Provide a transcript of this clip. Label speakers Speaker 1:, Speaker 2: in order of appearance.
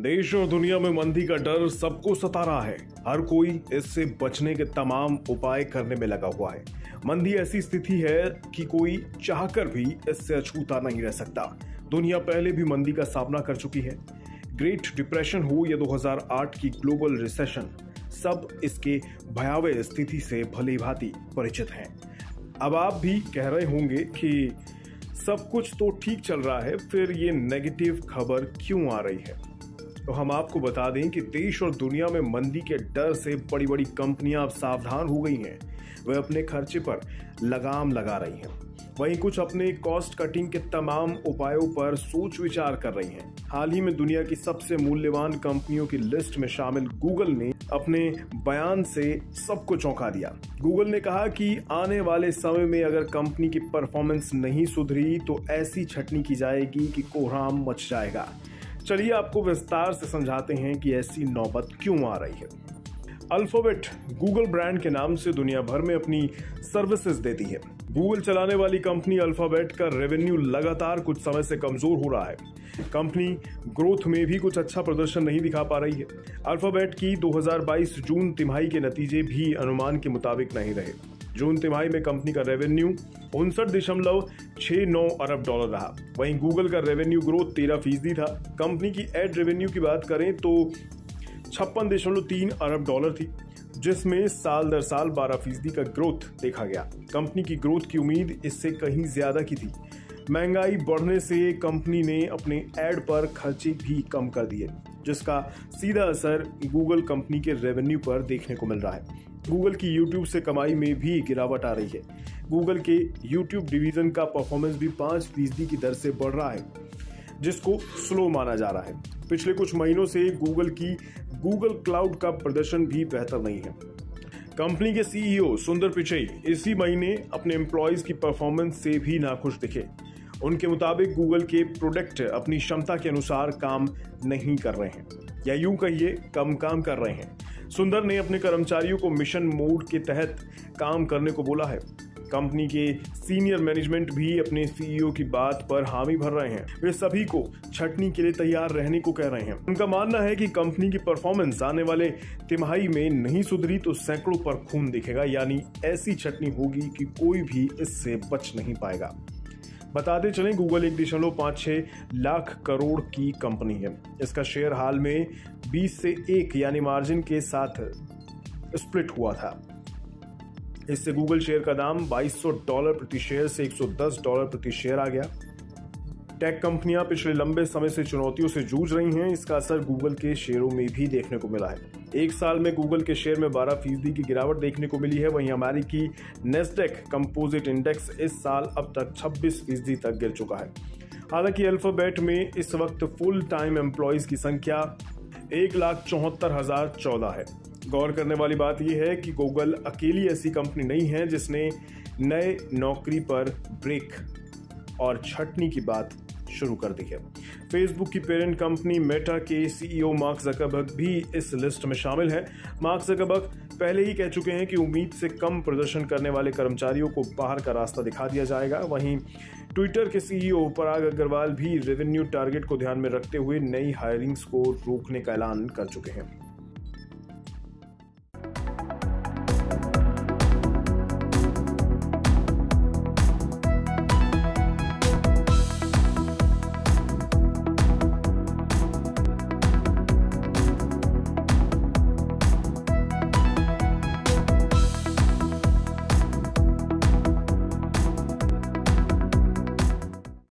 Speaker 1: देश और दुनिया में मंदी का डर सबको सता रहा है। हर कोई इससे बचने के तमाम उपाय करने में लगा हुआ है। मंदी ऐसी स्थिति है कि कोई चाहकर भी इससे अछूता नहीं रह सकता। दुनिया पहले भी मंदी का सामना कर चुकी है। ग्रेट डिप्रेशन हो या 2008 की ग्लोबल रिसेशन, सब इसके भयावह स्थिति से भली भांति परिचित हैं। अब आप भी कह रहे होंगे कि सब कुछ तो ठीक चल रहा है, फिर ये नेगेटिव खबर क्यों आ रही है? तो हम आपको बता दें कि देश और दुनिया में मंदी के डर से बड़ी बड़ी कंपनियां अब सावधान हो गई हैं। वे अपने खर्चे पर लगाम लगा रही हैं। वहीं कुछ अपने कॉस्ट कटिंग के तमाम उपायों पर सोच विचार कर रही हैं। हाल ही में दुनिया की सबसे मूल्यवान कंपनियों की लिस्ट में शामिल गूगल ने अपने बयान से सबको चौंका दिया। गूगल ने कहा कि आने वाले समय में अगर कंपनी की परफॉर्मेंस नहीं सुधरी तो ऐसी छटनी की जाएगी कि कोहराम मच जाएगा। चलिए आपको विस्तार से समझाते हैं कि ऐसी नौबत क्यों आ रही है। अल्फाबेट गूगल ब्रांड के नाम से दुनिया भर में अपनी सर्विसेज देती है। गूगल चलाने वाली कंपनी अल्फाबेट का रेवेन्यू लगातार कुछ समय से कमजोर हो रहा है। कंपनी ग्रोथ में भी कुछ अच्छा प्रदर्शन नहीं दिखा पा रही है। अल्फाबेट की 2022 जून तिमाही के नतीजे भी अनुमान के मुताबिक नहीं रहे। जून तिमाही में कंपनी का रेवेन्यू 59.69 अरब डॉलर रहा। वहीं गूगल का रेवेन्यू ग्रोथ 13% था। कंपनी की एड रेवेन्यू की बात करें तो 56.3 अरब डॉलर थी, जिसमें साल दर साल 12% का ग्रोथ देखा गया। कंपनी की ग्रोथ की उम्मीद इससे कहीं ज्यादा की थी। महंगाई बढ़ने से कंपनी ने अपने एड पर खर्चे भी कम कर दिए, जिसका सीधा असर गूगल कंपनी के रेवेन्यू पर देखने को मिल रहा है। गूगल की YouTube से कमाई में भी गिरावट आ रही है। गूगल के YouTube डिवीजन का परफॉर्मेंस भी 5% की दर से बढ़ रहा है, जिसको स्लो माना जा रहा है। पिछले कुछ महीनों से गूगल की गूगल क्लाउड का प्रदर्शन भी बेहतर नहीं है। कंपनी के CEO सुंदर पिचई इसी महीने अपने एम्प्लॉयज की परफॉर्मेंस से भी नाखुश दिखे। उनके मुताबिक गूगल के प्रोडक्ट अपनी क्षमता के अनुसार काम नहीं कर रहे हैं, या यूं कहिए कम काम कर रहे हैं। सुंदर ने अपने कर्मचारियों को मिशन मोड के तहत काम करने को बोला है। कंपनी के सीनियर मैनेजमेंट भी अपने CEO की बात पर हामी भर रहे हैं। वे सभी को छटनी के लिए तैयार रहने को कह रहे हैं। उनका मानना है कि कंपनी की परफॉर्मेंस आने वाले तिमाही में नहीं सुधरी तो सैकड़ों पर खून दिखेगा, यानी ऐसी छटनी होगी कि कोई भी इससे बच नहीं पाएगा। बताते चलें, गूगल 1.56 लाख करोड़ की कंपनी है। इसका शेयर हाल में 20 से 1 यानी मार्जिन के साथ स्प्लिट हुआ था। इससे गूगल शेयर का दाम $2200 प्रति शेयर से $110 प्रति शेयर आ गया। टेक कंपनियां पिछले लंबे समय से चुनौतियों से जूझ रही हैं। इसका असर गूगल के शेयरों में भी देखने को मिला है। एक साल में गूगल के शेयर में 12% की गिरावट देखने को मिली है। वहीं अमेरिकी नेस्डेक कंपोजिट इंडेक्स इस साल अब तक 26% तक गिर चुका है। हालांकि अल्फाबेट में इस वक्त फुल टाइम एम्प्लॉयज की संख्या 1,74,014 है। गौर करने वाली बात यह है कि गूगल अकेली ऐसी कंपनी नहीं है जिसने नए नौकरी पर ब्रेक और छटनी की बात शुरू कर दी है। फेसबुक की पेरेंट कंपनी मेटा के CEO मार्क ज़करबर्ग भी इस लिस्ट में शामिल है। मार्क ज़करबर्ग पहले ही कह चुके हैं कि उम्मीद से कम प्रदर्शन करने वाले कर्मचारियों को बाहर का रास्ता दिखा दिया जाएगा। वहीं ट्विटर के CEO पराग अग्रवाल भी रेवेन्यू टारगेट को ध्यान में रखते हुए नई हायरिंग्स को रोकने का ऐलान कर चुके हैं।